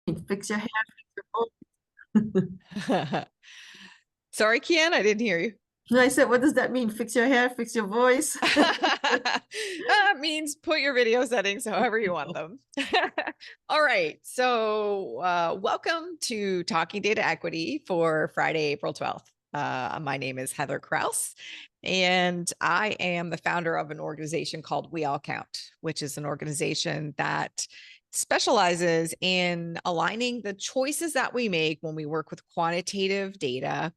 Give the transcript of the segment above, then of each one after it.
Fix your hair, fix your voice. Sorry, Kien, I didn't hear you. No, I said, what does that mean? Fix your hair, fix your voice. That means put your video settings however you want them. All right. So, welcome to Talking Data Equity for Friday, April 12th. My name is Heather Kraus, and I am the founder of an organization called We All Count, which is an organization that specializes in aligning the choices that we make when we work with quantitative data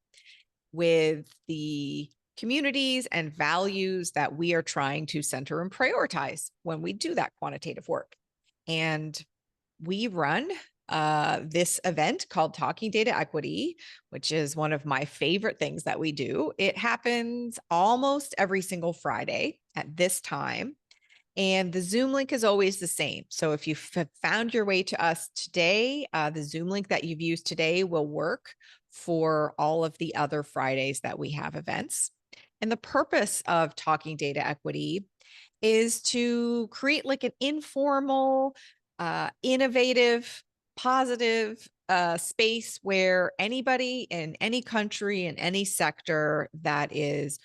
with the communities and values that we are trying to center and prioritize when we do that quantitative work. And we run this event called Talking Data Equity, which is one of my favorite things that we do. It happens almost every single Friday at this time. And the Zoom link is always the same. So if you've found your way to us today, the Zoom link that you've used today will work for all of the other Fridays that we have events. And the purpose of Talking Data Equity is to create like an informal, innovative, positive space where anybody in any country, in any sector that is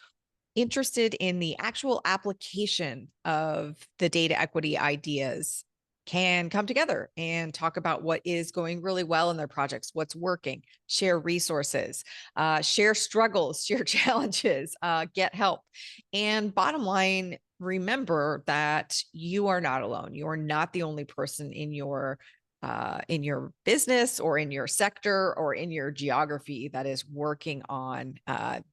interested in the actual application of the data equity ideas can come together and talk about what is going really well in their projects, what's working, share resources, share struggles, share challenges, get help. And bottom line, remember that you are not alone. You are not the only person in your business or in your sector or in your geography that is working on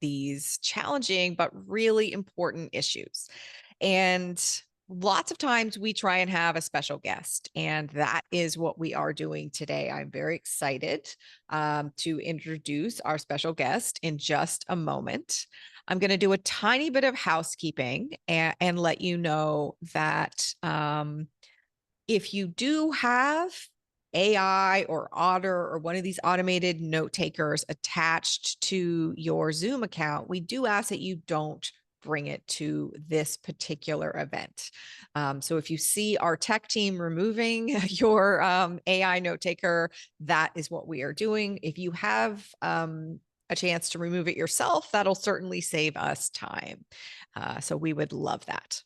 these challenging but really important issues. And lots of times we try and have a special guest, and that is what we are doing today. I'm very excited to introduce our special guest in just a moment. I'm going to do a tiny bit of housekeeping and let you know that if you do have AI or Otter or one of these automated note takers attached to your Zoom account, we do ask that you don't bring it to this particular event. So if you see our tech team removing your AI note taker, that is what we are doing. If you have a chance to remove it yourself, that'll certainly save us time. So we would love that.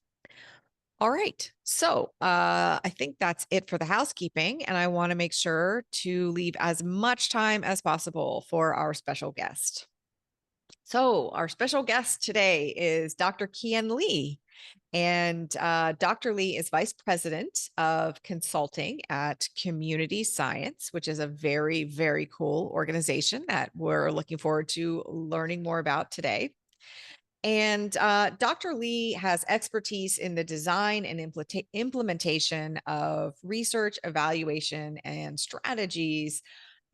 All right. So I think that's it for the housekeeping. And I want to make sure to leave as much time as possible for our special guest. So our special guest today is Dr. Kien Lee. And Dr. Lee is Vice President of Consulting at Community Science, which is a very, very cool organization that we're looking forward to learning more about today. And Dr. Lee has expertise in the design and implementation of research, evaluation, and strategies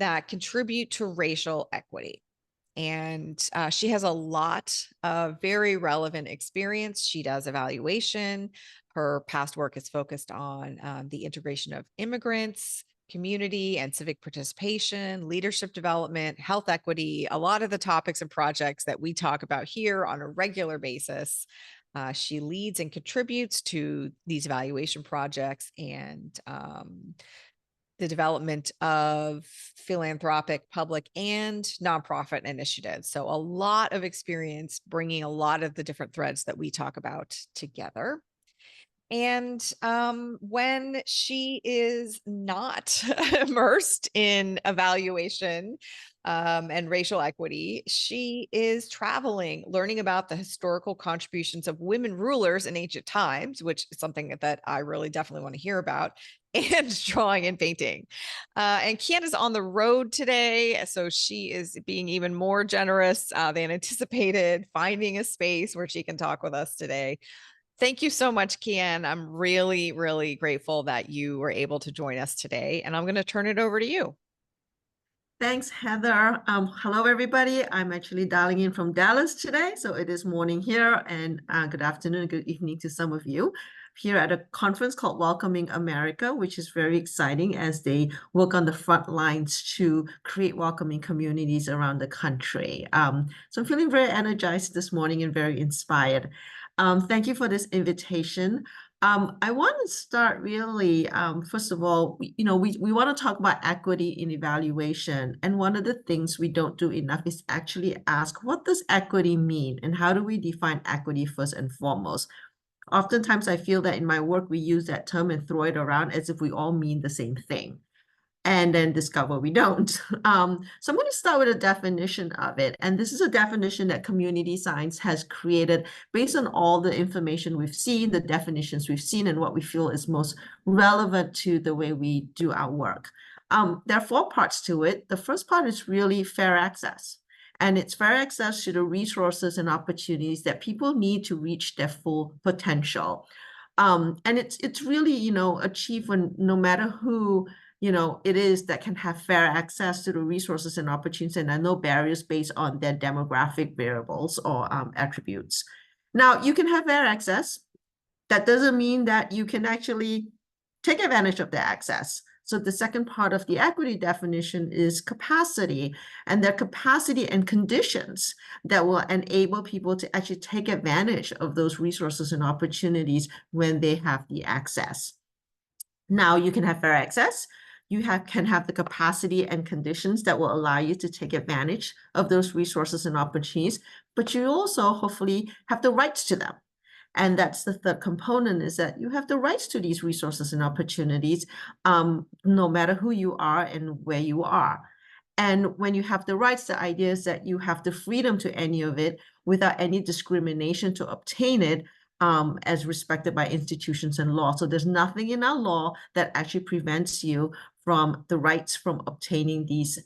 that contribute to racial equity. And she has a lot of very relevant experience. She does evaluation. Her past work is focused on the integration of immigrants, community and civic participation, leadership development, health equity, a lot of the topics and projects that we talk about here on a regular basis. She leads and contributes to these evaluation projects and the development of philanthropic, public, and nonprofit initiatives. So, a lot of experience bringing a lot of the different threads that we talk about together. And when she is not immersed in evaluation and racial equity, she is traveling, learning about the historical contributions of women rulers in ancient times, which is something that I really definitely want to hear about, and drawing and painting. And Kien is on the road today, so she is being even more generous than anticipated, finding a space where she can talk with us today. Thank you so much, Kien. I'm really, really grateful that you were able to join us today. And I'm going to turn it over to you. Thanks, Heather. Hello, everybody. I'm actually dialing in from Dallas today. So it is morning here, and good afternoon, good evening to some of you here at a conference called Welcoming America, which is very exciting as they work on the front lines to create welcoming communities around the country. So I'm feeling very energized this morning and very inspired. Thank you for this invitation. I want to start really, first of all, we want to talk about equity in evaluation. And one of the things we don't do enough is actually ask, what does equity mean? And how do we define equity first and foremost? Oftentimes, I feel that in my work, we use that term and throw it around as if we all mean the same thing, and then discover we don't. So I'm going to start with a definition of it. And this is a definition that community science has created based on all the information we've seen, the definitions we've seen, and what we feel is most relevant to the way we do our work. There are four parts to it. The first part is really fair access. And it's fair access to the resources and opportunities that people need to reach their full potential. And it's really, achieved when no matter who it is that can have fair access to the resources and opportunities, and there are no barriers based on their demographic variables or attributes. Now, you can have fair access. That doesn't mean that you can actually take advantage of the access. So the second part of the equity definition is capacity, and their capacity and conditions that will enable people to actually take advantage of those resources and opportunities when they have the access. Now, you can have fair access. You can have the capacity and conditions that will allow you to take advantage of those resources and opportunities, but you also hopefully have the rights to them. And that's the third component, is that you have the rights to these resources and opportunities, no matter who you are and where you are. And when you have the rights, the idea is that you have the freedom to any of it without any discrimination to obtain it, as respected by institutions and law. So there's nothing in our law that actually prevents you from the rights from obtaining these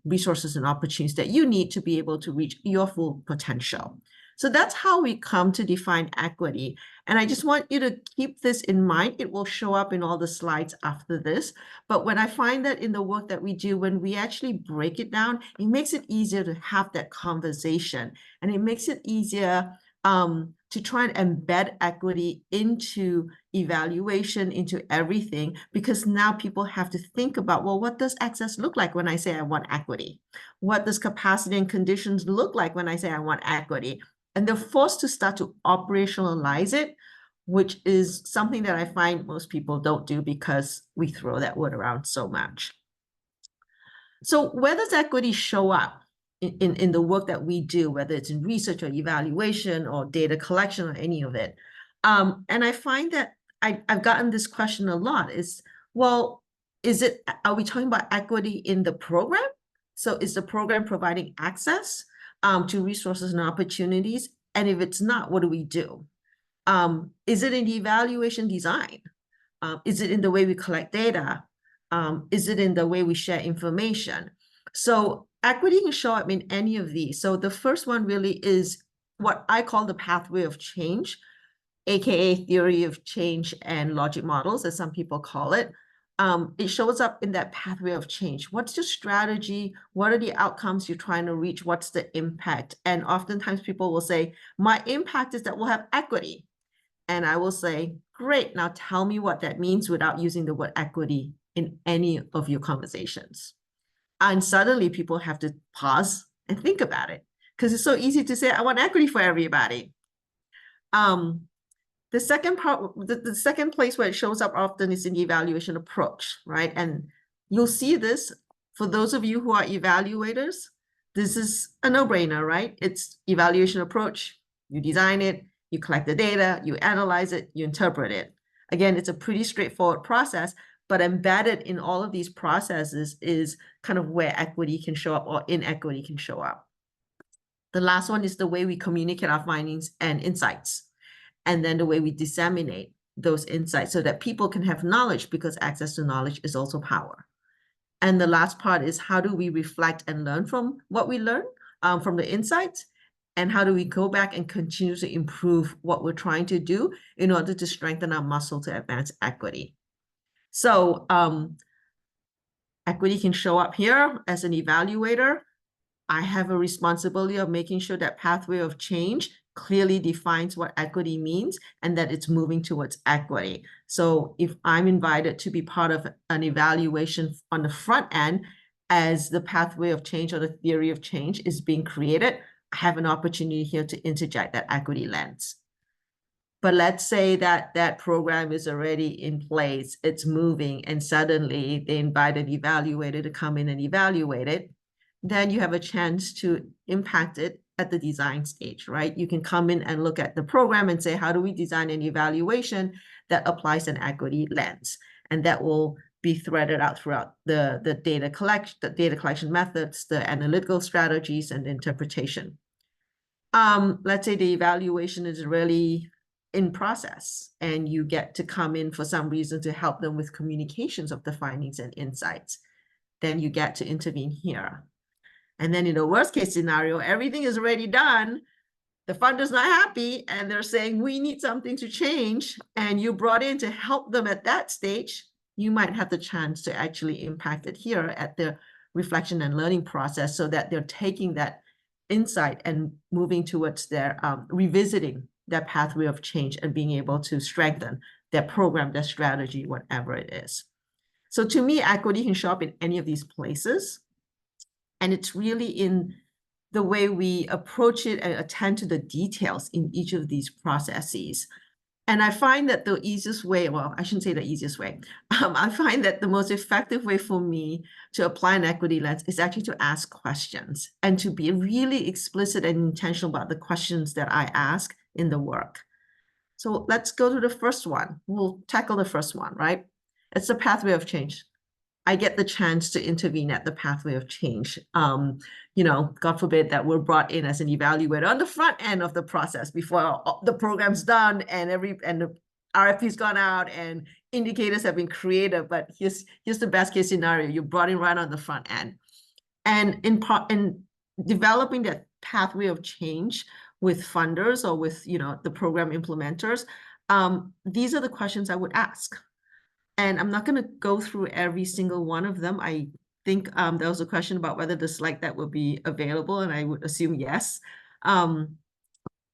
resources and opportunities that you need to be able to reach your full potential. So that's how we come to define equity. And I just want you to keep this in mind. It will show up in all the slides after this. But when I find that in the work that we do, when we actually break it down, it makes it easier to have that conversation. And it makes it easier to try and embed equity into evaluation, into everything, because now people have to think about, well, what does access look like when I say I want equity? What does capacity and conditions look like when I say I want equity? And they're forced to start to operationalize it, which is something that I find most people don't do because we throw that word around so much. So where does equity show up in the work that we do, whether it's in research or evaluation or data collection or any of it? And I find that I've gotten this question a lot is, well, are we talking about equity in the program? So is the program providing access to resources and opportunities? And if it's not, what do we do? Is it in the evaluation design? Is it in the way we collect data? Is it in the way we share information? So equity can show up in any of these. So the first one really is what I call the pathway of change, aka theory of change and logic models, as some people call it. It shows up in that pathway of change. What's your strategy? What are the outcomes you're trying to reach? What's the impact? And oftentimes people will say, my impact is that we'll have equity. And I will say, great, now tell me what that means without using the word equity in any of your conversations. And suddenly people have to pause and think about it, because it's so easy to say, I want equity for everybody. The second part, the second place where it shows up often is in the evaluation approach, right? And you'll see this for those of you who are evaluators. This is a no-brainer, right? It's evaluation approach. You design it, you collect the data, you analyze it, you interpret it. Again, it's a pretty straightforward process, but embedded in all of these processes is kind of where equity can show up or inequity can show up. The last one is the way we communicate our findings and insights, and then the way we disseminate those insights so that people can have knowledge, because access to knowledge is also power. And the last part is, how do we reflect and learn from what we learn from the insights? And how do we go back and continue to improve what we're trying to do in order to strengthen our muscle to advance equity? So equity can show up here as an evaluator. I have a responsibility of making sure that pathway of change clearly defines what equity means and that it's moving towards equity. So if I'm invited to be part of an evaluation on the front end as the pathway of change or the theory of change is being created, I have an opportunity here to interject that equity lens. But let's say that that program is already in place, it's moving, and suddenly they invite an evaluator to come in and evaluate it. Then you have a chance to impact it at the design stage, right? You can come in and look at the program and say, how do we design an evaluation that applies an equity lens? And that will be threaded out throughout the data collection methods, the analytical strategies, and the interpretation. Let's say the evaluation is really in process and you get to come in for some reason to help them with communications of the findings and insights. Then you get to intervene here. And then in the worst case scenario, everything is already done. The funder's not happy and they're saying, we need something to change. And you brought in to help them at that stage. You might have the chance to actually impact it here at the reflection and learning process so that they're taking that insight and moving towards their revisiting their pathway of change and being able to strengthen their program, their strategy, whatever it is. So to me, equity can show up in any of these places. And it's really in the way we approach it and attend to the details in each of these processes. And I find that the easiest way, well, I shouldn't say the easiest way. I find that the most effective way for me to apply an equity lens is actually to ask questions and to be really explicit and intentional about the questions that I ask in the work. So let's go to the first one. We'll tackle the first one, right? It's the pathway of change. I get the chance to intervene at the pathway of change. God forbid that we're brought in as an evaluator on the front end of the process before the program's done and the RFP's gone out and indicators have been created. But here's the best case scenario: you're brought in right on the front end, and in developing that pathway of change with funders or with the program implementers, these are the questions I would ask. And I'm not going to go through every single one of them. I think there was a question about whether the slide that will be available, and I would assume yes. But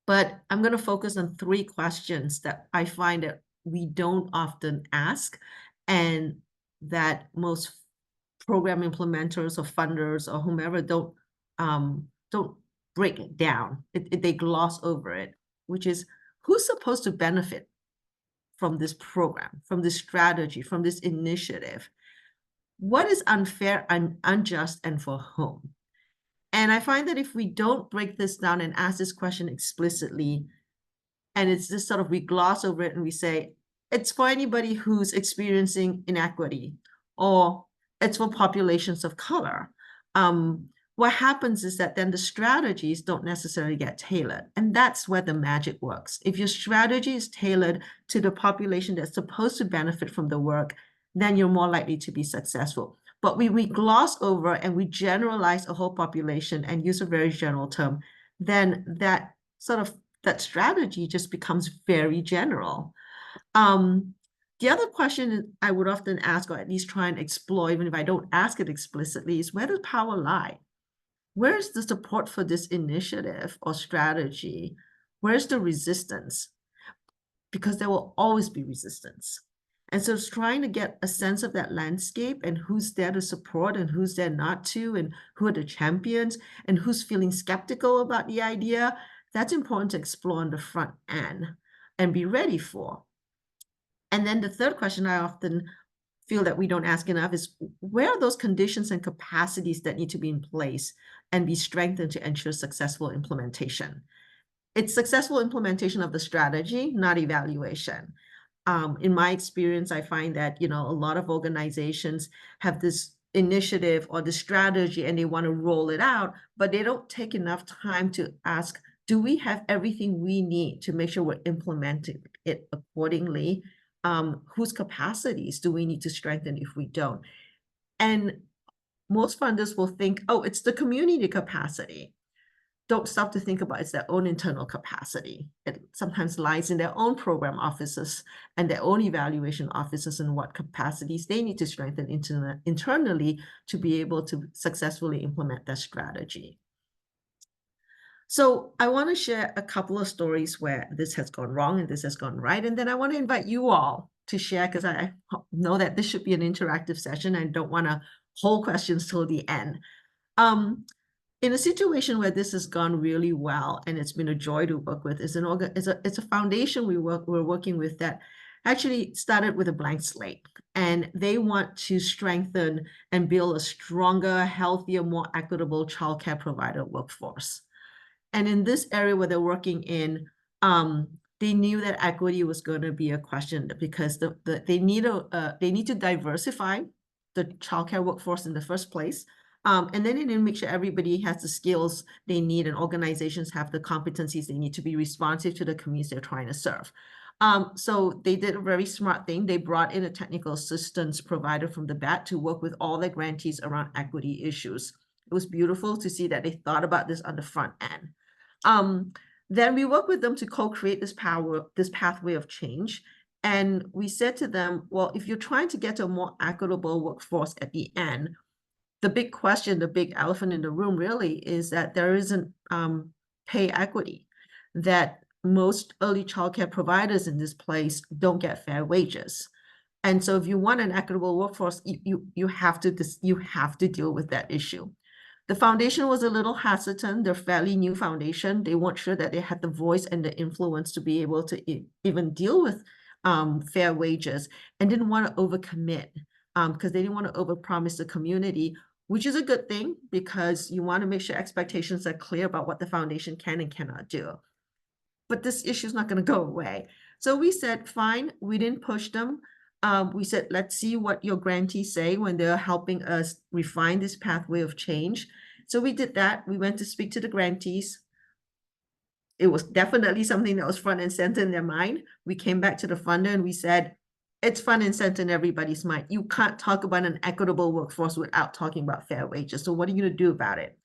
I'm going to focus on 3 questions that I find that we don't often ask, and that most program implementers or funders or whomever don't break it down. They gloss over it, which is, who's supposed to benefit from this program, from this strategy, from this initiative? What is unfair and unjust, and for whom? And I find that if we don't break this down and ask this question explicitly, and it's just sort of, we gloss over it and we say, it's for anybody who's experiencing inequity, or it's for populations of color. What happens is that then the strategies don't necessarily get tailored. And that's where the magic works. If your strategy is tailored to the population that's supposed to benefit from the work, then you're more likely to be successful. But we gloss over and we generalize a whole population and use a very general term, then that strategy just becomes very general. The other question I would often ask, or at least try and explore, even if I don't ask it explicitly, is, where does power lie? Where's the support for this initiative or strategy? Where's the resistance? Because there will always be resistance. And so it's trying to get a sense of that landscape and who's there to support and who's there not to, and who are the champions and who's feeling skeptical about the idea. That's important to explore on the front end and be ready for. And then the third question I often feel that we don't ask enough is, where are those conditions and capacities that need to be in place and be strengthened to ensure successful implementation? It's successful implementation of the strategy, not evaluation. In my experience, I find that, a lot of organizations have this initiative or the strategy and they want to roll it out, but they don't take enough time to ask, do we have everything we need to make sure we're implementing it accordingly? Whose capacities do we need to strengthen if we don't? And most funders will think, oh, it's the community capacity. Don't stop to think about it's their own internal capacity. It sometimes lies in their own program offices and their own evaluation offices, and what capacities they need to strengthen internally to be able to successfully implement that strategy. So I want to share a couple of stories where this has gone wrong and this has gone right. And then I want to invite you all to share, because I know that this should be an interactive session and don't want to hold questions till the end. in a situation where this has gone really well and it's been a joy to work with, it's a foundation we're working with that actually started with a blank slate, and they want to strengthen and build a stronger, healthier, more equitable childcare provider workforce. And in this area where they're working in, they knew that equity was going to be a question because they need to diversify the childcare workforce in the first place. And then they need to make sure everybody has the skills they need and organizations have the competencies they need to be responsive to the communities they're trying to serve. So they did a very smart thing. They brought in a technical assistance provider from the bat to work with all their grantees around equity issues. It was beautiful to see that they thought about this on the front end. Then we work with them to co-create this pathway of change. And we said to them, well, if you're trying to get to a more equitable workforce at the end, the big question, the big elephant in the room really is that there isn't pay equity, that most early childcare providers in this place don't get fair wages. And so if you want an equitable workforce, you have to deal with that issue. The foundation was a little hesitant. They're fairly new foundation. They weren't sure that they had the voice and the influence to be able to even deal with fair wages, and didn't want to overcommit because they didn't want to overpromise the community, which is a good thing because you want to make sure expectations are clear about what the foundation can and cannot do. But this issue is not going to go away. So we said, fine, we didn't push them. We said, let's see what your grantees say when they're helping us refine this pathway of change. So we did that. We went to speak to the grantees. It was definitely something that was front and center in their mind. We came back to the funder and we said, it's front and center in everybody's mind. You can't talk about an equitable workforce without talking about fair wages. So what are you going to do about it?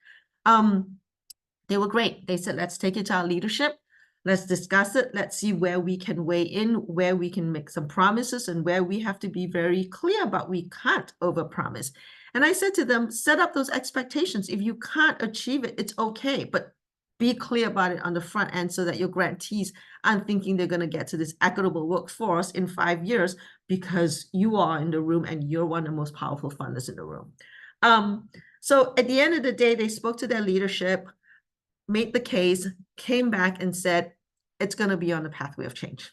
They were great. They said, let's take it to our leadership. Let's discuss it. Let's see where we can weigh in, where we can make some promises, and where we have to be very clear about we can't overpromise. And I said to them, set up those expectations. If you can't achieve it, it's okay, but be clear about it on the front end so that your grantees aren't thinking they're going to get to this equitable workforce in 5 years because you are in the room and you're one of the most powerful funders in the room. So at the end of the day, they spoke to their leadership, made the case, came back and said, it's going to be on the pathway of change.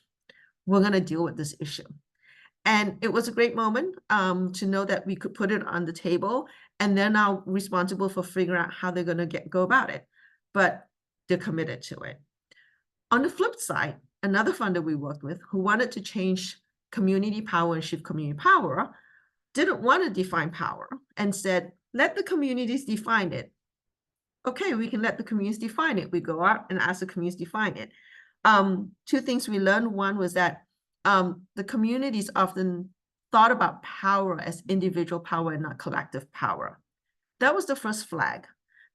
We're going to deal with this issue. And it was a great moment to know that we could put it on the table, and they're now responsible for figuring out how they're going to go about it. But they're committed to it. On the flip side, another funder we worked with who wanted to change community power and shift community power didn't want to define power and said, let the communities define it. Okay, we can let the communities define it. We go out and ask the communities to define it. Two things we learned. One was that the communities often thought about power as individual power and not collective power. That was the first flag.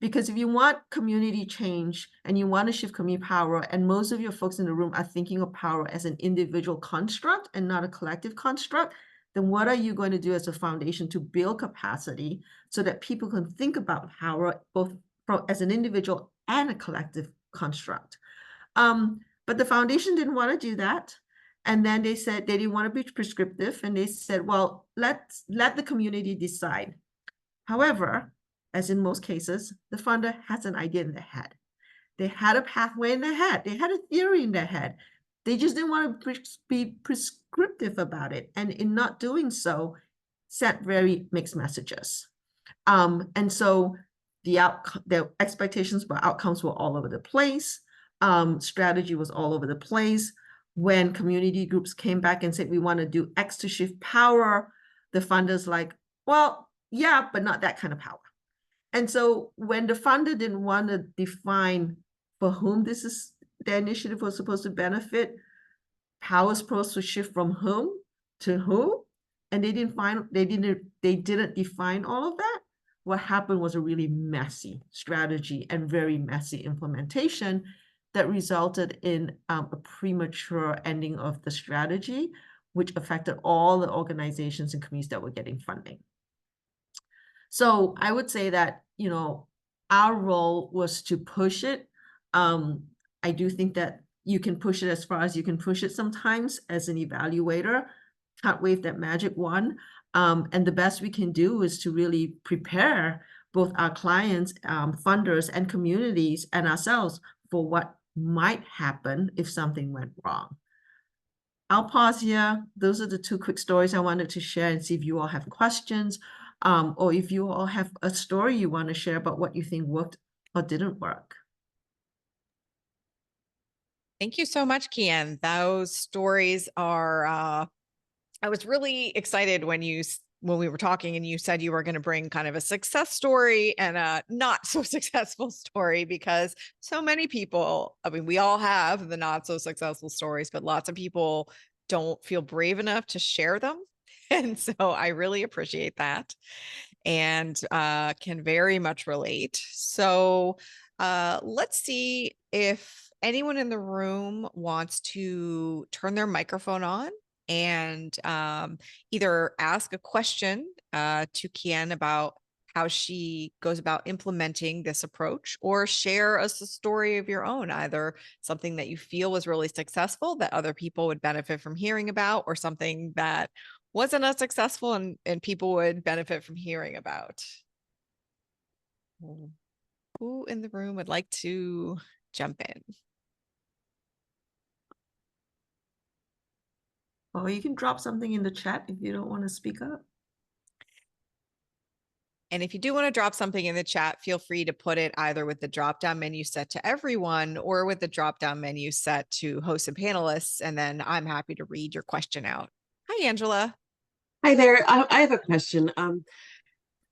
Because if you want community change and you want to shift community power, and most of your folks in the room are thinking of power as an individual construct and not a collective construct, then what are you going to do as a foundation to build capacity so that people can think about power both as an individual and a collective construct? But the foundation didn't want to do that. And then they said they didn't want to be prescriptive. And they said, well, let's let the community decide. However, as in most cases, the funder has an idea in their head. They had a pathway in their head. They had a theory in their head. They just didn't want to be prescriptive about it. And in not doing so, sent very mixed messages. And so the expectations for outcomes were all over the place. Strategy was all over the place. When community groups came back and said, we want to do X to shift power, the funder's like, well, yeah, but not that kind of power. And so when the funder didn't want to define for whom their initiative was supposed to benefit, power is supposed to shift from whom to who, and they didn't define all of that, what happened was a really messy strategy and very messy implementation that resulted in a premature ending of the strategy, which affected all the organizations and communities that were getting funding. So I would say that, our role was to push it. I do think that you can push it as far as you can push it sometimes as an evaluator. Can't wave that magic wand. And the best we can do is to really prepare both our clients, funders, and communities and ourselves for what might happen if something went wrong. I'll pause here. Those are the two quick stories I wanted to share and see if you all have questions, or if you all have a story you want to share about what you think worked or didn't work. Thank you so much, Kien. Those stories are, I was really excited when we were talking and you said you were going to bring kind of a success story and a not so successful story, because so many people, I mean, we all have the not so successful stories, but lots of people don't feel brave enough to share them. And so I really appreciate that and can very much relate. So let's see if anyone in the room wants to turn their microphone on and either ask a question to Kien about how she goes about implementing this approach, or share us a story of your own, either something that you feel was really successful that other people would benefit from hearing about, or something that wasn't as successful and people would benefit from hearing about. Who in the room would like to jump in? Or you can drop something in the chat if you don't want to speak up. And if you do want to drop something in the chat, feel free to put it either with the drop down menu set to everyone or with the drop down menu set to hosts and panelists. And then I'm happy to read your question out. Hi, Angela. Hi there. I have a question.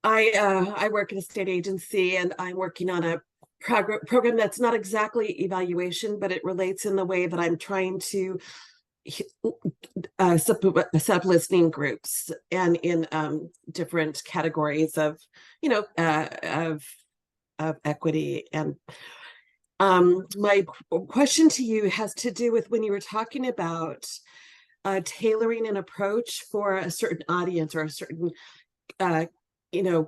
I work at a state agency, and I'm working on a program that's not exactly evaluation, but it relates in the way that I'm trying to set up listening groups and in different categories of, of equity. And my question to you has to do with when you were talking about tailoring an approach for a certain audience or a certain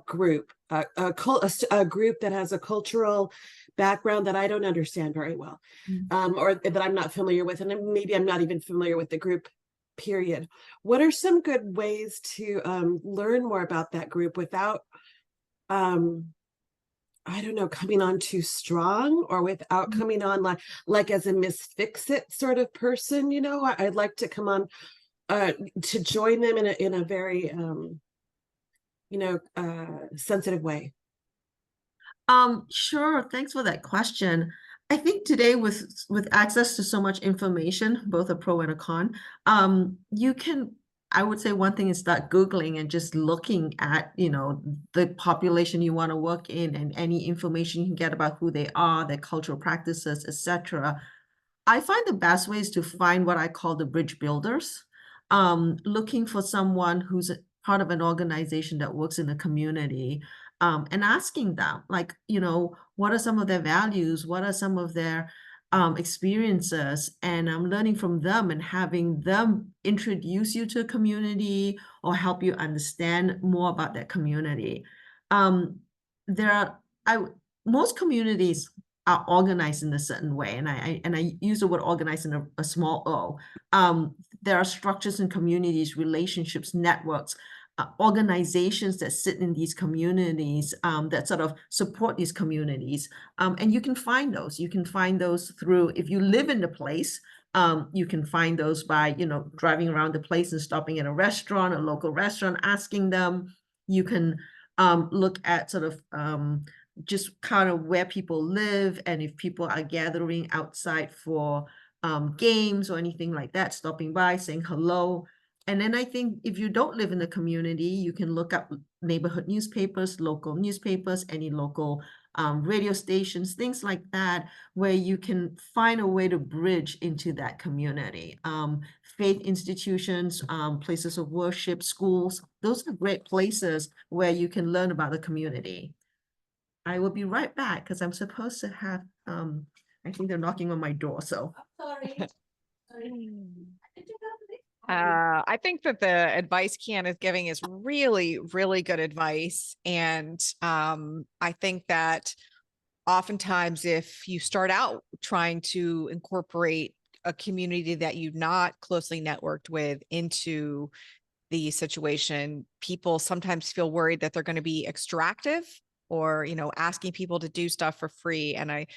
group, a group that has a cultural background that I don't understand very well, or that I'm not familiar with, and maybe I'm not even familiar with the group, period. What are some good ways to learn more about that group without, I don't know, coming on too strong, or without coming on like as a Miss Fix-It sort of person? I'd like to come on to join them in a very sensitive way. Sure. Thanks for that question. I think today with access to so much information, both a pro and a con, you can, I would say one thing is start Googling and just looking at, the population you want to work in and any information you can get about who they are, their cultural practices, etc. I find the best ways to find what I call the bridge builders, looking for someone who's part of an organization that works in the community, and asking them, like, what are some of their values? What are some of their experiences? And I'm learning from them and having them introduce you to a community or help you understand more about that community. There are, most communities are organized in a certain way, and I use the word organized in a small o. There are structures in communities, relationships, networks, organizations that sit in these communities, that sort of support these communities, and you can find those. You can find those through, if you live in the place, you can find those by driving around the place and stopping at a restaurant, a local restaurant, asking them. You can look at sort of just kind of where people live, and if people are gathering outside for games or anything like that, stopping by, saying hello. And then I think if you don't live in the community, you can look up neighborhood newspapers, local newspapers, any local radio stations, things like that, where you can find a way to bridge into that community. Faith institutions, places of worship, schools, those are great places where you can learn about the community. I will be right back because I'm supposed to have, I think they're knocking on my door, so. Sorry. I think that the advice Kien is giving is really, really good advice. And I think that oftentimes if you start out trying to incorporate a community that you've not closely networked with into the situation, people sometimes feel worried that they're going to be extractive or, asking people to do stuff for free. And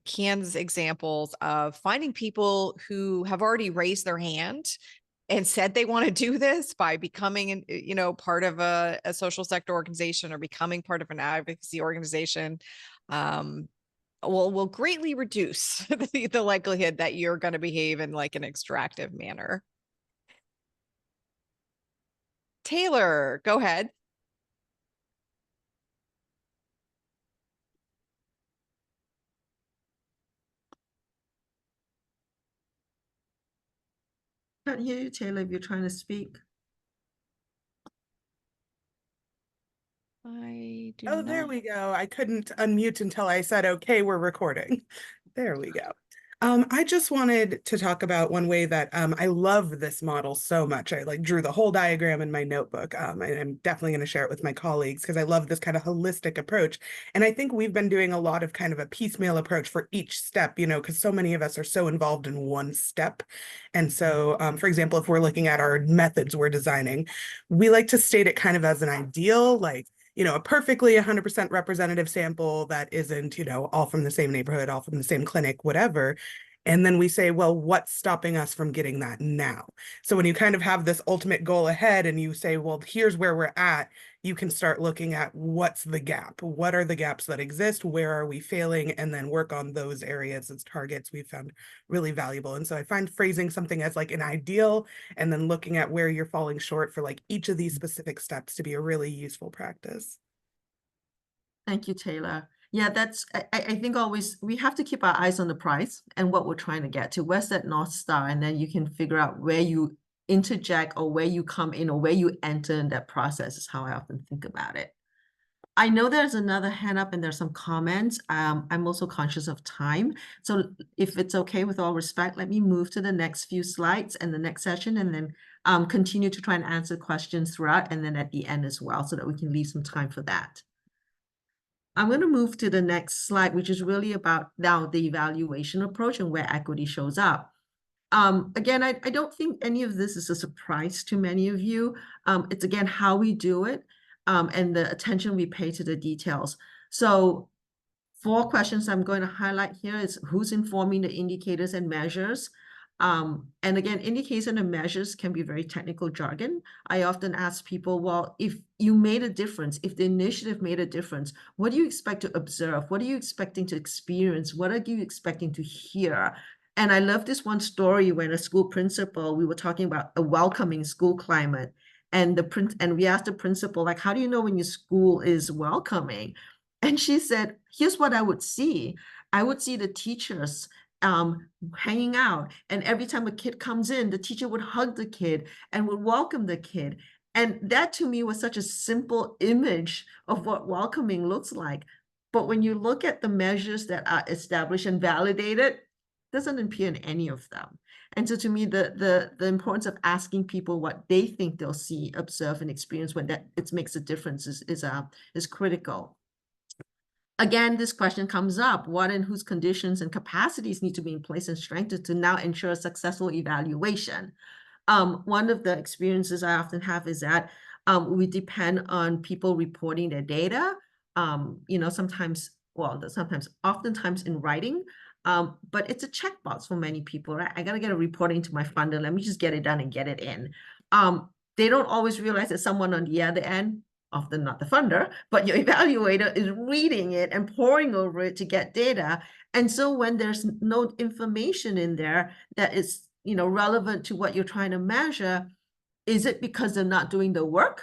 Kien's examples of finding people who have already raised their hand and said they want to do this by becoming, part of a social sector organization or becoming part of an advocacy organization, will greatly reduce the likelihood that you're going to behave in like an extractive manner. Taylor, go ahead. Can't hear you, Taylor, if you're trying to speak. I do Oh, there not. we go. I couldn't unmute until I said, okay, we're recording. There we go. I just wanted to talk about one way that I love this model so much. I like drew the whole diagram in my notebook. And I'm definitely going to share it with my colleagues because I love this kind of holistic approach. And I think we've been doing a lot of kind of a piecemeal approach for each step, because so many of us are so involved in one step. And so, for example, if we're looking at our methods we're designing, we like to state it kind of as an ideal, like, a perfectly 100% representative sample that isn't, all from the same neighborhood, all from the same clinic, whatever. And then we say, well, what's stopping us from getting that now? So when you kind of have this ultimate goal ahead and you say, well, here's where we're at, you can start looking at what's the gap? What are the gaps that exist? Where are we failing? And then work on those areas as targets we found really valuable. And so I find phrasing something as like an ideal and then looking at where you're falling short for like each of these specific steps to be a really useful practice. Thank you, Taylor. Yeah, I think always we have to keep our eyes on the prize and what we're trying to get to. Where's that North Star? And then you can figure out where you interject or where you come in or where you enter in that process is how I often think about it. I know there's another hand up and there's some comments. I'm also conscious of time. So if it's okay, with all respect, let me move to the next few slides and the next session and then continue to try and answer questions throughout and then at the end as well so that we can leave some time for that. I'm going to move to the next slide, which is really about now the evaluation approach and where equity shows up. Again, I don't think any of this is a surprise to many of you. It's again how we do it and the attention we pay to the details. So 4 questions I'm going to highlight here is who's informing the indicators and measures. And again, indicators and measures can be very technical jargon. I often ask people, well, if you made a difference, if the initiative made a difference, what do you expect to observe? What are you expecting to experience? What are you expecting to hear? And I love this one story when a school principal, we were talking about a welcoming school climate. And we asked the principal, like, how do you know when your school is welcoming? And she said, here's what I would see. I would see the teachers hanging out. And every time a kid comes in, the teacher would hug the kid and would welcome the kid. And that to me was such a simple image of what welcoming looks like. But when you look at the measures that are established and validated, it doesn't appear in any of them. And so to me, the importance of asking people what they think they'll see, observe, and experience when it makes a difference is critical. Again, this question comes up: what and whose conditions and capacities need to be in place and strengthened to now ensure a successful evaluation? One of the experiences I often have is that we depend on people reporting their data, oftentimes in writing, but it's a checkbox for many people, right? I got to get a reporting to my funder. Let me just get it done and get it in. They don't always realize that someone on the other end, often not the funder, but your evaluator, is reading it and poring over it to get data. And so when there's no information in there that is relevant to what you're trying to measure, is it because they're not doing the work?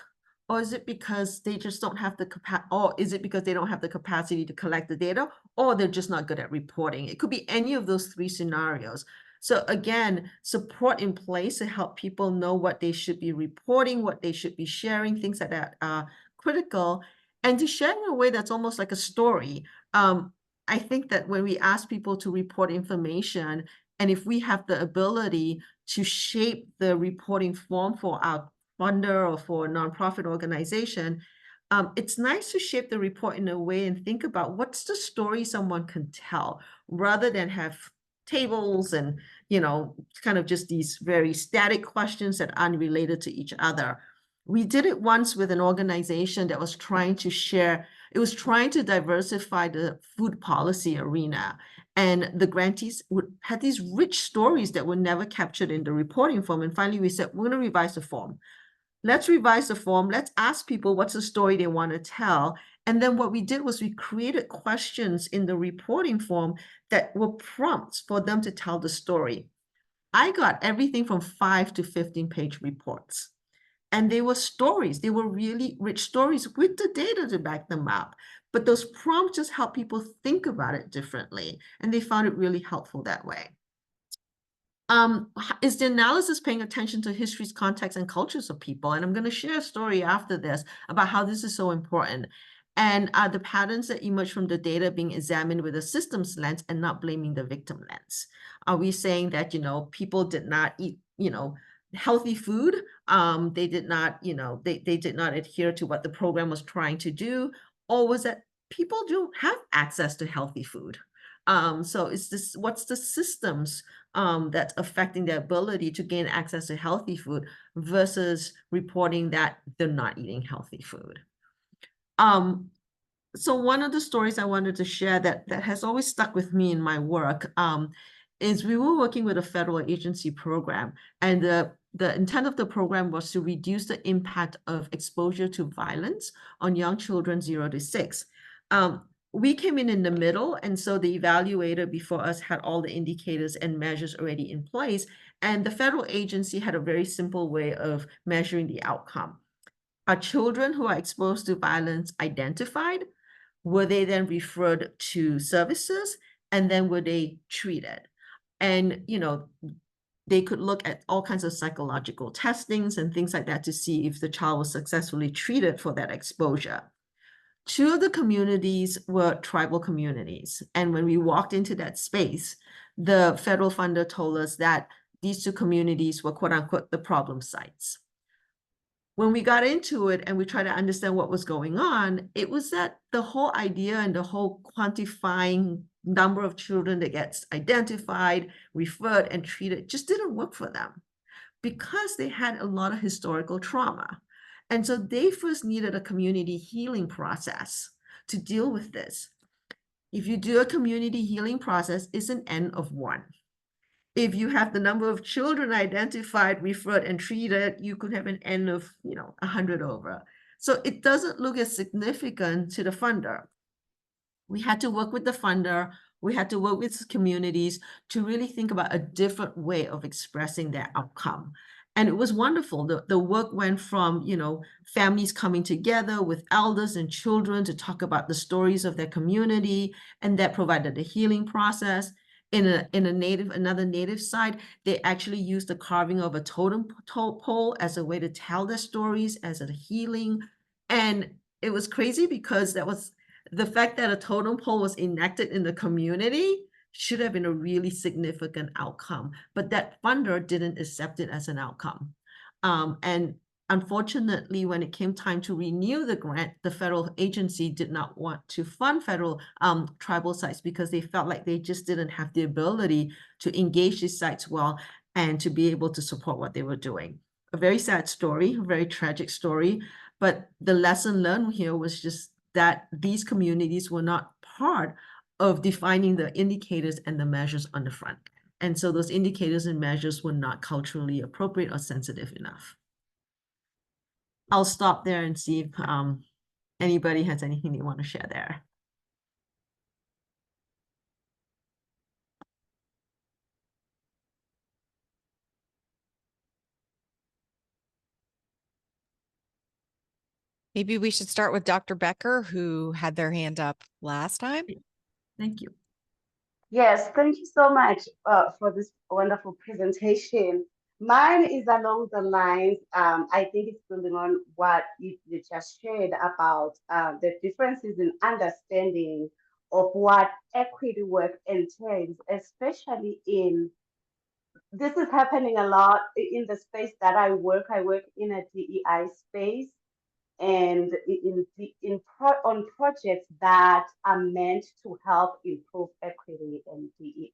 Or is it because they just don't have the capacity? Or is it because they don't have the capacity to collect the data? Or they're just not good at reporting? It could be any of those 3 scenarios. So again, support in place to help people know what they should be reporting, what they should be sharing, things like that are critical. And to share in a way that's almost like a story. I think that when we ask people to report information, and if we have the ability to shape the reporting form for our funder or for a nonprofit organization, it's nice to shape the report in a way and think about what's the story someone can tell, rather than have tables and kind of just these very static questions that aren't related to each other. We did it once with an organization that was trying to share, it was trying to diversify the food policy arena. And the grantees had these rich stories that were never captured in the reporting form. And finally, we said, we're going to revise the form. Let's revise the form. Let's ask people what's the story they want to tell. And then what we did was we created questions in the reporting form that were prompts for them to tell the story. I got everything from 5 to 15-page reports. And they were stories. They were really rich stories with the data to back them up. But those prompts just help people think about it differently. And they found it really helpful that way. Is the analysis paying attention to histories, context, and cultures of people? And I'm going to share a story after this about how this is so important. And the patterns that emerge from the data being examined with a systems lens and not blaming the victim lens. Are we saying that, people did not eat, healthy food? They did not, they did not adhere to what the program was trying to do? Or was that people don't have access to healthy food? So what's the systems that's affecting their ability to gain access to healthy food versus reporting that they're not eating healthy food? So one of the stories I wanted to share that has always stuck with me in my work is we were working with a federal agency program, and the intent of the program was to reduce the impact of exposure to violence on young children 0 to 6. We came in the middle, and so the evaluator before us had all the indicators and measures already in place, and the federal agency had a very simple way of measuring the outcome. Are children who are exposed to violence identified? Were they then referred to services? And then were they treated? And, they could look at all kinds of psychological testings and things like that to see if the child was successfully treated for that exposure. 2 of the communities were tribal communities. And when we walked into that space, the federal funder told us that these 2 communities were, quote unquote, the problem sites. When we got into it and we tried to understand what was going on, it was that the whole idea and the whole quantifying number of children that gets identified, referred, and treated just didn't work for them because they had a lot of historical trauma. And so they first needed a community healing process to deal with this. If you do a community healing process, it's an N of 1. If you have the number of children identified, referred, and treated, you could have an N of 100 over. So it doesn't look as significant to the funder. We had to work with the funder. We had to work with communities to really think about a different way of expressing their outcome. And it was wonderful. The work went from, families coming together with elders and children to talk about the stories of their community, and that provided a healing process. In another native site, they actually used the carving of a totem pole as a way to tell their stories as a healing. And it was crazy because that was the fact that a totem pole was enacted in the community should have been a really significant outcome, but that funder didn't accept it as an outcome. And unfortunately, when it came time to renew the grant, the federal agency did not want to fund federal tribal sites because they felt like they just didn't have the ability to engage these sites well and to be able to support what they were doing. A very sad story, a very tragic story, but the lesson learned here was just that these communities were not part of defining the indicators and the measures on the front. And so those indicators and measures were not culturally appropriate or sensitive enough. I'll stop there and see if anybody has anything they want to share there. Maybe we should start with Dr. Becker, who had their hand up last time. Thank you. Yes, thank you so much for this wonderful presentation. Mine is along the lines, I think it's building on what you just shared about the differences in understanding of what equity work entails, especially this is happening a lot in the space that I work. I work in a DEI space, and on projects that are meant to help improve equity and DEI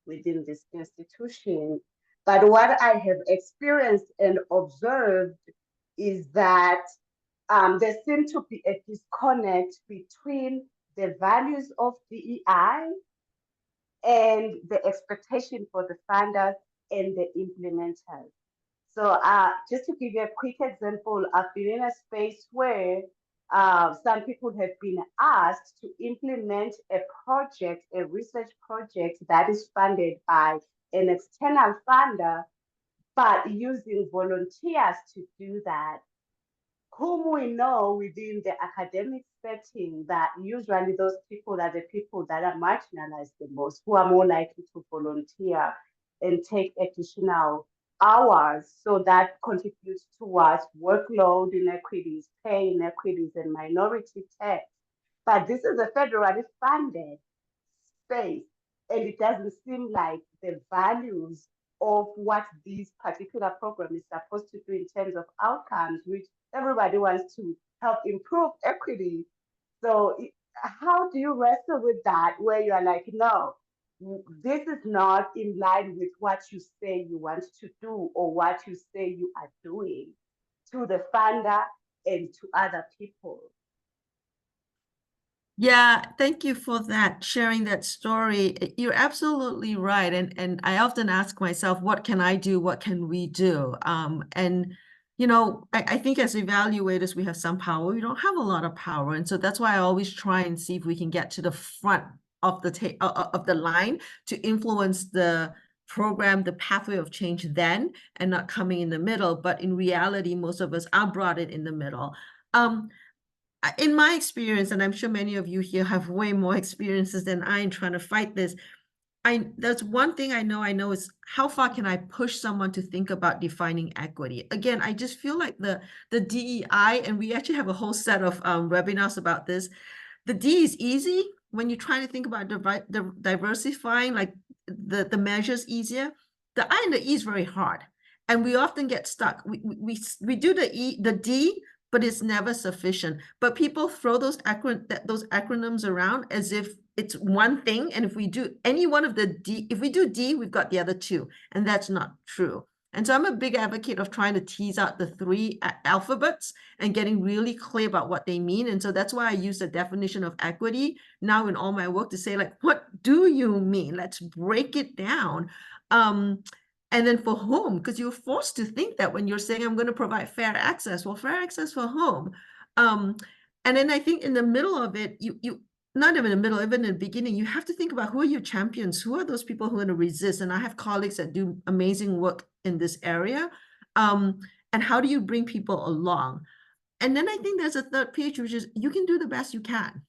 within this institution. But what I have experienced and observed is that there seems to be a disconnect between the values of DEI and the expectation for the funders and the implementers. So just to give you a quick example, I've been in a space where some people have been asked to implement a project, a research project that is funded by an external funder, but using volunteers to do that, whom we know within the academic setting that usually those people are the people that are marginalized the most, who are more likely to volunteer and take additional hours. So that contributes towards workload inequities, pay inequities, and minority tax. But this is a federally funded space, and it doesn't seem like the values of what this particular program is supposed to do in terms of outcomes, which everybody wants to help improve equity. So how do you wrestle with that where you're like, no, this is not in line with what you say you want to do or what you say you are doing to the funder and to other people? Yeah, thank you for that, sharing that story. You're absolutely right. And I often ask myself, what can I do? What can we do? And I think as evaluators, we have some power. We don't have a lot of power. And so that's why I always try and see if we can get to the front of the line to influence the program, the pathway of change then, and not coming in the middle. But in reality, most of us are brought in the middle. In my experience, and I'm sure many of you here have way more experiences than I in trying to fight this, there's one thing I know is how far can I push someone to think about defining equity? Again, I just feel like the DEI, and we actually have a whole set of webinars about this. The D is easy when you're trying to think about diversifying, like the measures easier. The I and the E is very hard, and we often get stuck. We do the D, but it's never sufficient. But people throw those acronyms around as if it's one thing. And if we do any one of the D, if we do D, we've got the other two. And that's not true. And so I'm a big advocate of trying to tease out the three alphabets and getting really clear about what they mean. And so that's why I use the definition of equity now in all my work to say, like, what do you mean? Let's break it down. And then for whom? Because you're forced to think that when you're saying, I'm going to provide fair access. Well, fair access for whom? And then I think in the middle of it, you not even in the middle, even in the beginning, you have to think about who are your champions? Who are those people who are going to resist? And I have colleagues that do amazing work in this area. And how do you bring people along? And then I think there's a third piece, which is you can do the best you can.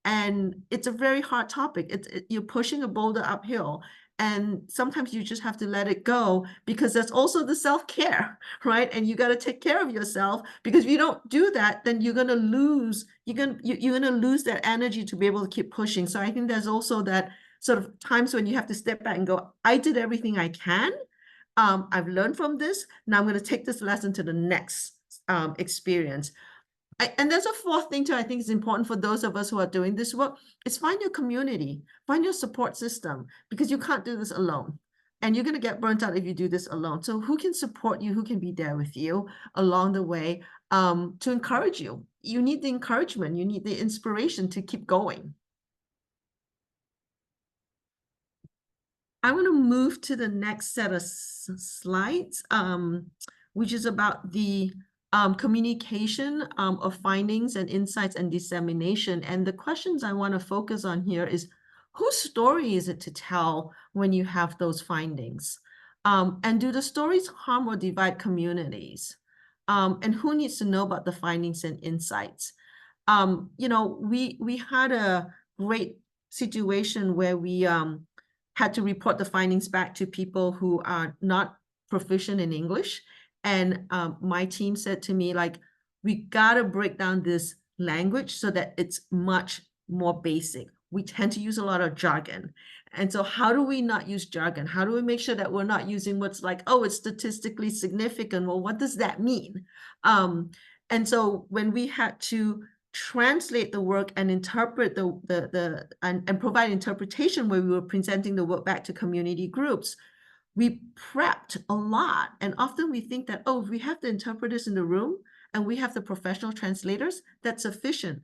And it's a very hard topic. You're pushing a boulder uphill. And sometimes you just have to let it go because that's also the self-care, right? And you got to take care of yourself, because if you don't do that, then you're going to lose, you're going to lose that energy to be able to keep pushing. So I think there's also that sort of times when you have to step back and go, I did everything I can. I've learned from this. Now I'm going to take this lesson to the next experience. And there's a fourth thing too, I think is important for those of us who are doing this work, is find your community, find your support system, because you can't do this alone. And you're going to get burnt out if you do this alone. So who can support you? Who can be there with you along the way to encourage you? You need the encouragement. You need the inspiration to keep going. I'm going to move to the next set of slides, which is about the communication of findings and insights and dissemination. And the questions I want to focus on here is, whose story is it to tell when you have those findings? And do the stories harm or divide communities? And who needs to know about the findings and insights? We had a great situation where we had to report the findings back to people who are not proficient in English. And my team said to me, like, we got to break down this language so that it's much more basic. We tend to use a lot of jargon. And so how do we not use jargon? How do we make sure that we're not using what's like, oh, it's statistically significant? Well, what does that mean? And so when we had to translate the work and interpret and provide interpretation where we were presenting the work back to community groups, we prepped a lot. And often we think that, oh, if we have the interpreters in the room and we have the professional translators, that's sufficient.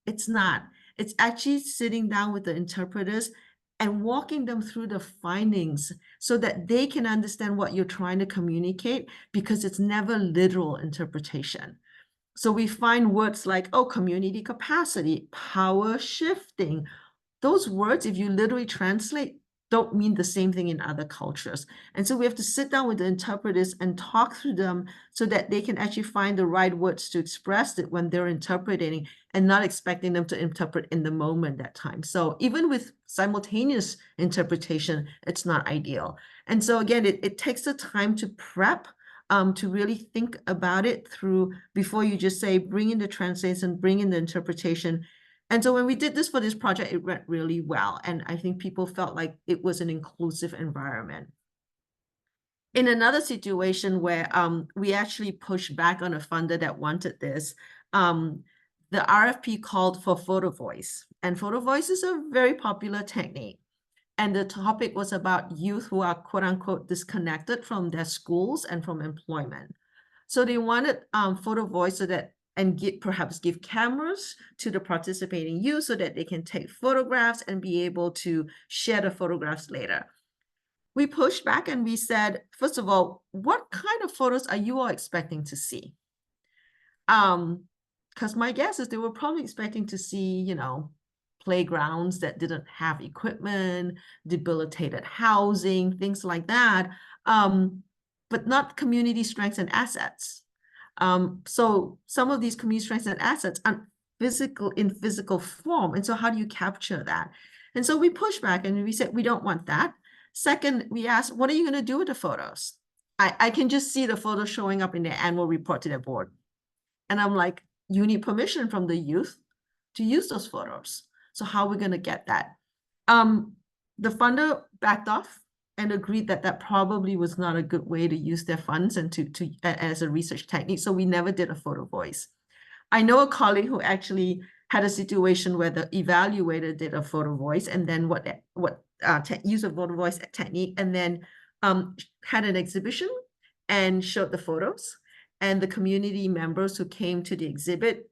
It's not. It's actually sitting down with the interpreters and walking them through the findings so that they can understand what you're trying to communicate, because it's never literal interpretation. So we find words like, oh, community capacity, power shifting. Those words, if you literally translate, don't mean the same thing in other cultures. And so we have to sit down with the interpreters and talk through them so that they can actually find the right words to express it when they're interpreting, and not expecting them to interpret in the moment that time. So even with simultaneous interpretation, it's not ideal. And so again, it takes the time to prep, to really think about it through before you just say, bring in the translation, bring in the interpretation. And so when we did this for this project, it went really well. And I think people felt like it was an inclusive environment. In another situation where we actually pushed back on a funder that wanted this, the RFP called for photo voice. And photo voice is a very popular technique. And the topic was about youth who are quote unquote disconnected from their schools and from employment. So they wanted photo voice so that, and perhaps give cameras to the participating youth so that they can take photographs and be able to share the photographs later. We pushed back and we said, first of all, what kind of photos are you all expecting to see? Because my guess is they were probably expecting to see, playgrounds that didn't have equipment, debilitated housing, things like that, but not community strengths and assets. So some of these community strengths and assets aren't in physical form. And so how do you capture that? And so we pushed back and we said, we don't want that. Second, we asked, what are you going to do with the photos? I can just see the photos showing up in their annual report to their board. And I'm like, you need permission from the youth to use those photos. So how are we going to get that? The funder backed off and agreed that that probably was not a good way to use their funds and as a research technique. So we never did a photo voice. I know a colleague who actually had a situation where the evaluator did a photo voice and then use a photo voice technique, and then had an exhibition and showed the photos. And the community members who came to the exhibit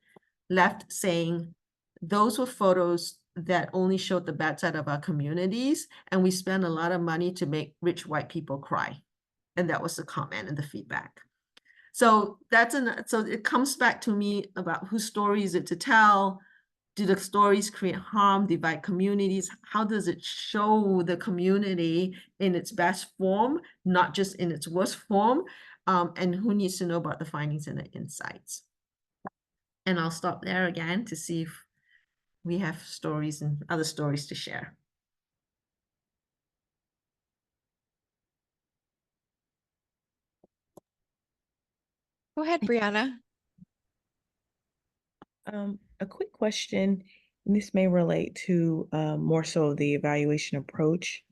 left saying, those were photos that only showed the bad side of our communities, and we spent a lot of money to make rich white people cry. And that was the comment and the feedback. So so it comes back to me about whose story is it to tell? Do the stories create harm, divide communities? How does it show the community in its best form, not just in its worst form? And who needs to know about the findings and the insights? And I'll stop there again to see if we have stories and other stories to share. Go ahead, Brianna. A quick question, and this may relate to more so the evaluation approach.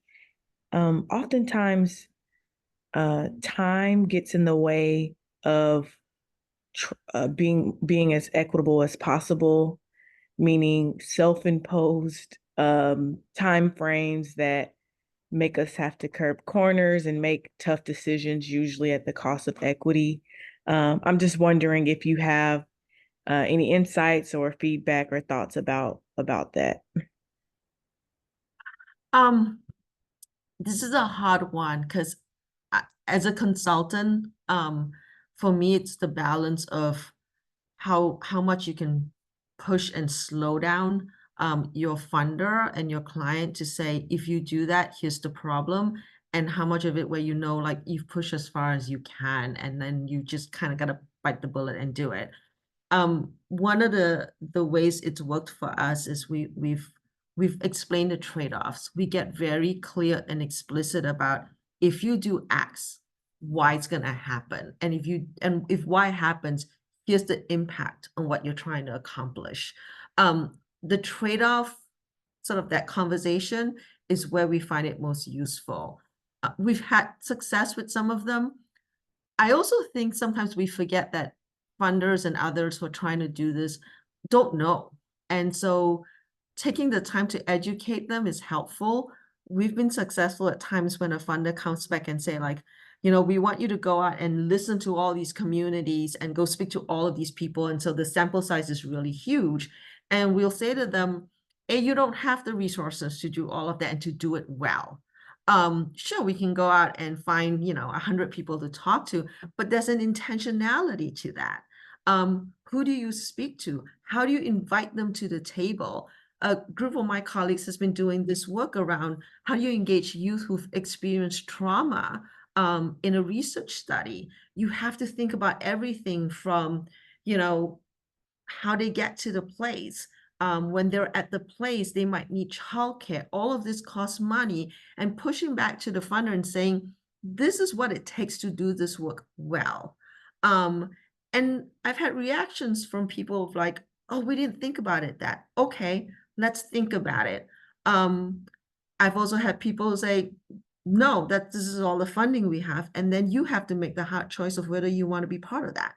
Oftentimes, time gets in the way of being as equitable as possible, meaning self-imposed time frames that make us have to curb corners and make tough decisions, usually at the cost of equity. I'm just wondering if you have any insights or feedback or thoughts about that. This is a hard one because as a consultant, for me, it's the balance of how much you can push and slow down your funder and your client to say, if you do that, here's the problem, and how much of it where like you've pushed as far as you can, and then you just kind of got to bite the bullet and do it. One of the ways it's worked for us is we've explained the trade-offs. We get very clear and explicit about, if you do X, Y is going to happen. And if Y happens, here's the impact on what you're trying to accomplish. The trade-off, sort of that conversation, is where we find it most useful. We've had success with some of them. I also think sometimes we forget that funders and others who are trying to do this don't know. And so taking the time to educate them is helpful. we've been successful at times when a funder comes back and say like, you know, we want you to go out and listen to all these communities and go speak to all of these people. And so the sample size is really huge. And we'll say to them, hey, you don't have the resources to do all of that and to do it well. Sure, we can go out and find, you know, 100 people to talk to, but there's an intentionality to that. Who do you speak to? How do you invite them to the table? A group of my colleagues has been doing this work around how do you engage youth who've experienced trauma in a research study. You have to think about everything from, you know, how they get to the place. When they're at the place, they might need childcare. All of this costs money, and pushing back to the funder and saying, this is what it takes to do this work well. And I've had reactions from people of like, oh, we didn't think about it that. Okay, let's think about it. I've also had people say, no, that this is all the funding we have. And then you have to make the hard choice of whether you want to be part of that.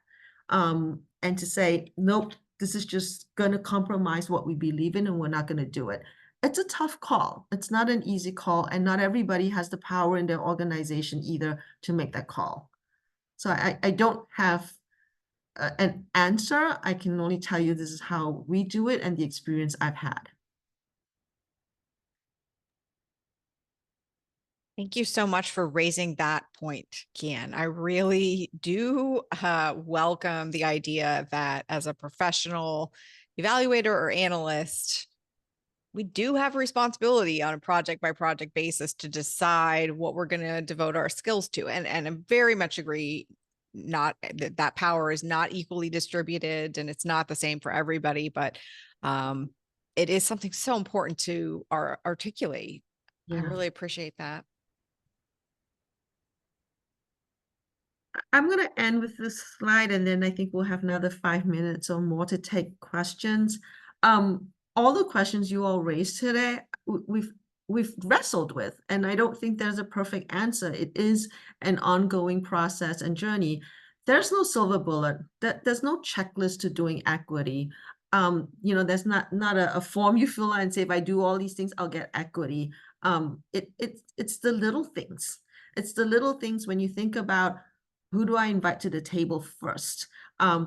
And to say, nope, this is just going to compromise what we believe in and we're not going to do it. It's a tough call. It's not an easy call. And not everybody has the power in their organization either to make that call. So I don't have an answer. I can only tell you this is how we do it and the experience I've had. Thank you so much for raising that point, Kien. I really do welcome the idea that as a professional evaluator or analyst, we do have responsibility on a project by project basis to decide what we're going to devote our skills to. And I very much agree not that power is not equally distributed and it's not the same for everybody, but it is something so important to articulate. Yeah. I really appreciate that. I'm going to end with this slide, and then I think we'll have another 5 minutes or more to take questions. All the questions you all raised today, we've wrestled with, and I don't think there's a perfect answer. It is an ongoing process and journey. There's no silver bullet. There's no checklist to doing equity. You know, there's not a form you fill out and say, if I do all these things, I'll get equity. It's the little things. It's the little things when you think about, who do I invite to the table first?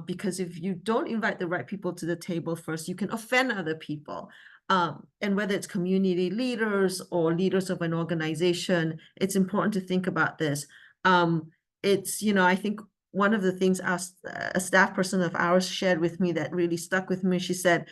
Because if you don't invite the right people to the table first, you can offend other people. And whether it's community leaders or leaders of an organization, it's important to think about this. It's, you know, I think one of the things a staff person of ours shared with me that really stuck with me, she said,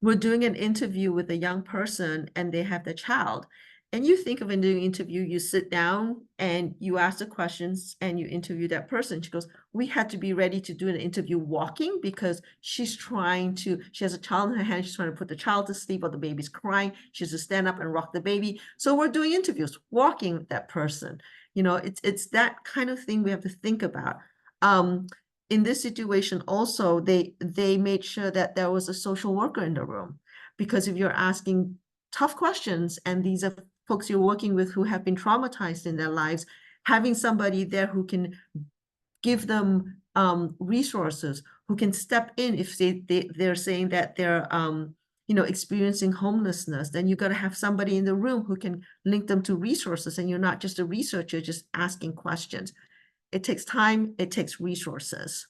we're doing an interview with a young person and they have their child. And you think of an interview, you sit down and you ask the questions and you interview that person. She goes, we had to be ready to do an interview walking because she has a child in her hand, she's trying to put the child to sleep or the baby's crying. She has to stand up and rock the baby. So we're doing interviews, walking with that person. You know, it's that kind of thing we have to think about. In this situation also, they made sure that there was a social worker in the room, because if you're asking tough questions and these are folks you're working with who have been traumatized in their lives, having somebody there who can give them resources, who can step in if they're saying that they're you know, experiencing homelessness, then you got to have somebody in the room who can link them to resources, and you're not just a researcher just asking questions. It takes time, it takes resources.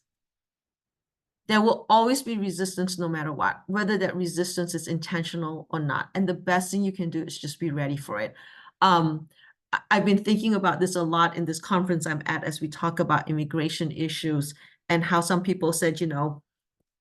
There will always be resistance no matter what, whether that resistance is intentional or not. And the best thing you can do is just be ready for it. I've been thinking about this a lot in this conference I'm at as we talk about immigration issues and how some people said, you know,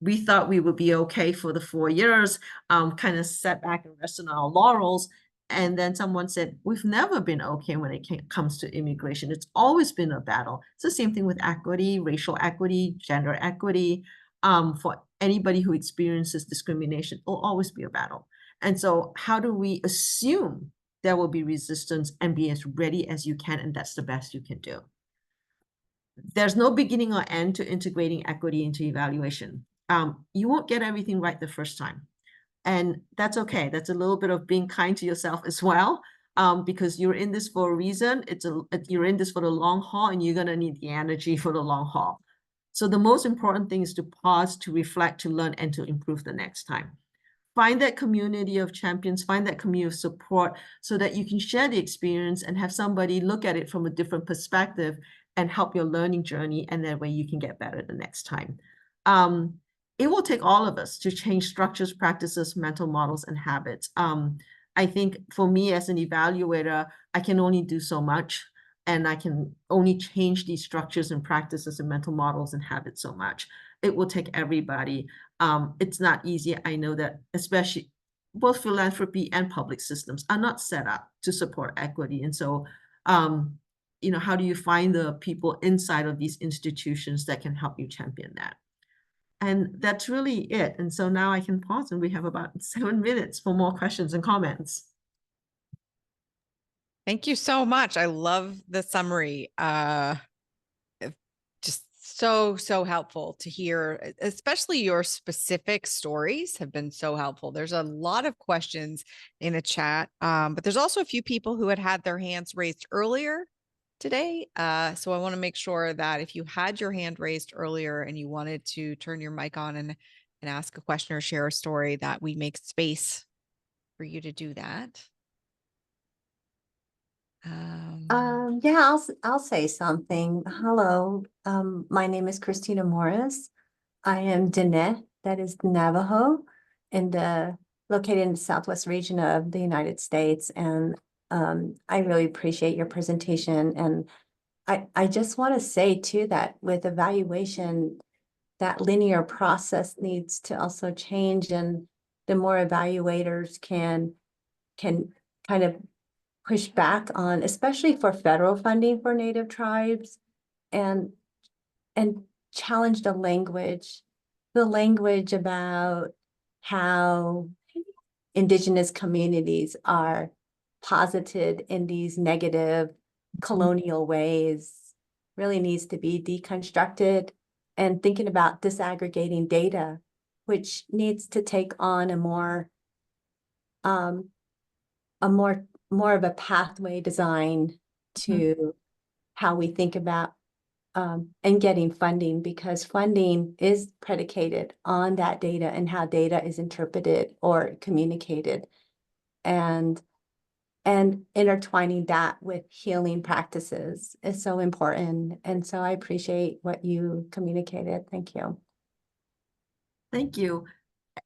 we thought we would be okay for the 4 years, kind of sat back and rest on our laurels. And then someone said, we've never been okay when it comes to immigration. It's always been a battle. It's the same thing with equity, racial equity, gender equity. For anybody who experiences discrimination, it will always be a battle. And so how do we assume there will be resistance and be as ready as you can? And that's the best you can do. There's no beginning or end to integrating equity into evaluation. You won't get everything right the first time. And that's okay. That's a little bit of being kind to yourself as well, because you're in this for a reason. You're in this for the long haul, and you're going to need the energy for the long haul. So the most important thing is to pause, to reflect, to learn, and to improve the next time. find that community of champions, find that community of support so that you can share the experience and have somebody look at it from a different perspective and help your learning journey. And that way you can get better the next time. It will take all of us to change structures, practices, mental models, and habits. I think for me as an evaluator, I can only do so much, and I can only change these structures and practices and mental models and habits so much. It will take everybody. It's not easy. I know that, especially both philanthropy and public systems are not set up to support equity. And so, how do you find the people inside of these institutions that can help you champion that? And that's really it. And so now I can pause, and we have about 7 minutes for more questions and comments. Thank you so much. I love the summary. Just so helpful to hear, especially your specific stories have been so helpful. There's a lot of questions in the chat, but there's also a few people who had their hands raised earlier today. So I want to make sure that if you had your hand raised earlier and you wanted to turn your mic on and ask a question or share a story, that we make space for you to do that. Yeah, I'll say something. Hello, my name is Christina Morris. I am Diné, that is Navajo, located in the Southwest region of the United States. And I really appreciate your presentation. And I just want to say too that with evaluation, that linear process needs to also change, and the more evaluators can kind of push back on, especially for federal funding for Native tribes, and challenge the language about how Indigenous communities are posited in these negative colonial ways really needs to be deconstructed, and thinking about disaggregating data, which needs to take on a more of a pathway design to how we think about and getting funding, because funding is predicated on that data and how data is interpreted or communicated, and intertwining that with healing practices is so important. And so I appreciate what you communicated. Thank you. Thank you.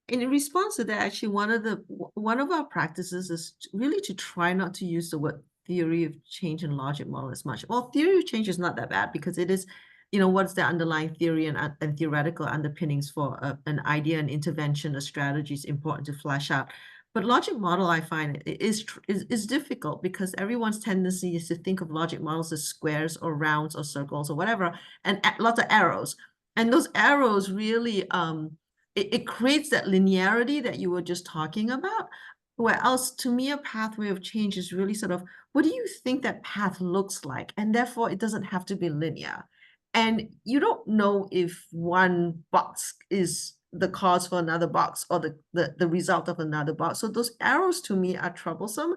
In response to that, actually, one of our practices is really to try not to use the word theory of change and logic model as much. Well, theory of change is not that bad because it is, what's the underlying theory and theoretical underpinnings for an idea, an intervention, a strategy is important to flesh out. But logic model, I find, is difficult because everyone's tendency is to think of logic models as squares or rounds or circles or whatever, and lots of arrows. And those arrows really it creates that linearity that you were just talking about. Where else, to me, a pathway of change is really sort of, what do you think that path looks like? And therefore, it doesn't have to be linear. And you don't know if one box is the cause for another box or the result of another box. So those arrows to me are troublesome.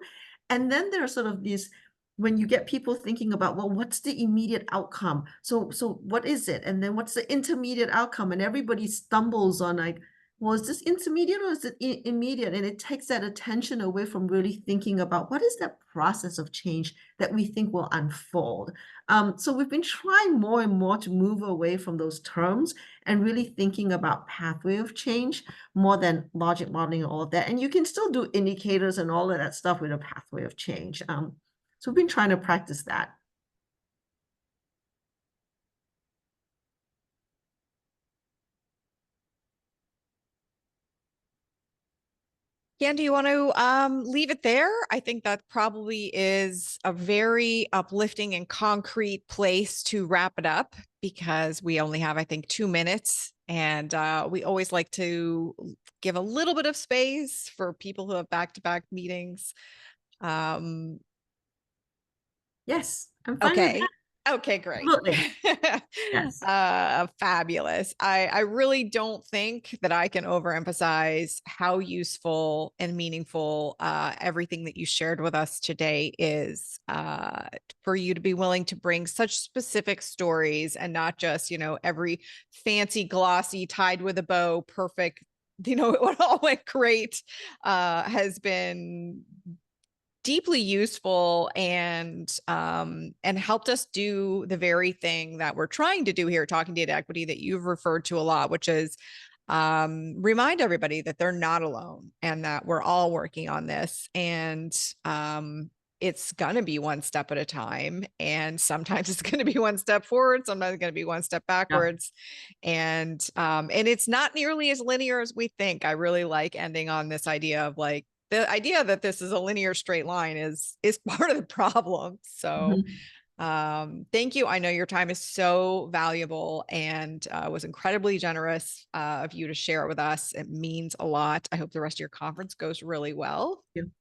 And then there are sort of these, when you get people thinking about, well, what's the immediate outcome? So what is it? And then what's the intermediate outcome? And everybody stumbles on like, well, is this intermediate or is it immediate? And it takes that attention away from really thinking about what is that process of change that we think will unfold. So we've been trying more and more to move away from those terms and really thinking about pathway of change more than logic modeling and all of that. And you can still do indicators and all of that stuff with a pathway of change. So we've been trying to practice that. Kien, do you want to leave it there? I think that probably is a very uplifting and concrete place to wrap it up, because we only have, I think, 2 minutes. And we always like to give a little bit of space for people who have back-to-back meetings. Yes, I'm fine with Okay. that. Okay, great. Absolutely. Yes. Fabulous. I really don't think that I can overemphasize how useful and meaningful everything that you shared with us today is, for you to be willing to bring such specific stories and not just, every fancy, glossy, tied with a bow, perfect it all went great, has been deeply useful and helped us do the very thing that we're trying to do here at Talking Data Equity that you've referred to a lot, which is remind everybody that they're not alone and that we're all working on this. And it's going to be one step at a time. And sometimes it's going to be one step forward. Sometimes it's going to be one step backwards. Yeah. And it's not nearly as linear as we think. I really like ending on this idea of like, the idea that this is a linear straight line is part of the problem. So thank you. I know your time is so valuable and was incredibly generous of you to share it with us. It means a lot. I hope the rest of your conference goes really well. Thank you.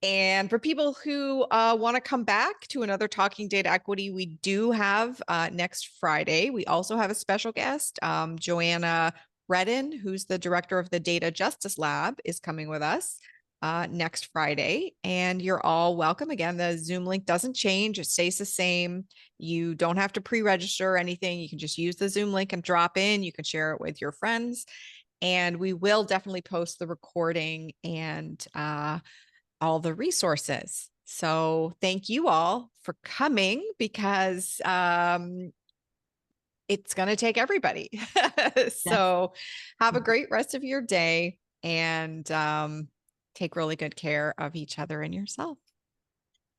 And for people who want to come back to another Talking Data Equity, we do have next Friday. We also have a special guest, Joanna Redden, who's the director of the Data Justice Lab, is coming with us next Friday. And you're all welcome. Again, the Zoom link doesn't change. It stays the same. You don't have to pre-register or anything. You can just use the Zoom link and drop in. You can share it with your friends. And we will definitely post the recording and all the resources. So thank you all for coming because it's going to take everybody. So have a great rest of your day and take really good care of each other and yourself.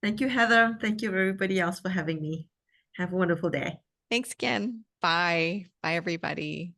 Thank you, Heather. Thank you, everybody else, for having me. Have a wonderful day. Thanks again. Bye. Bye, everybody.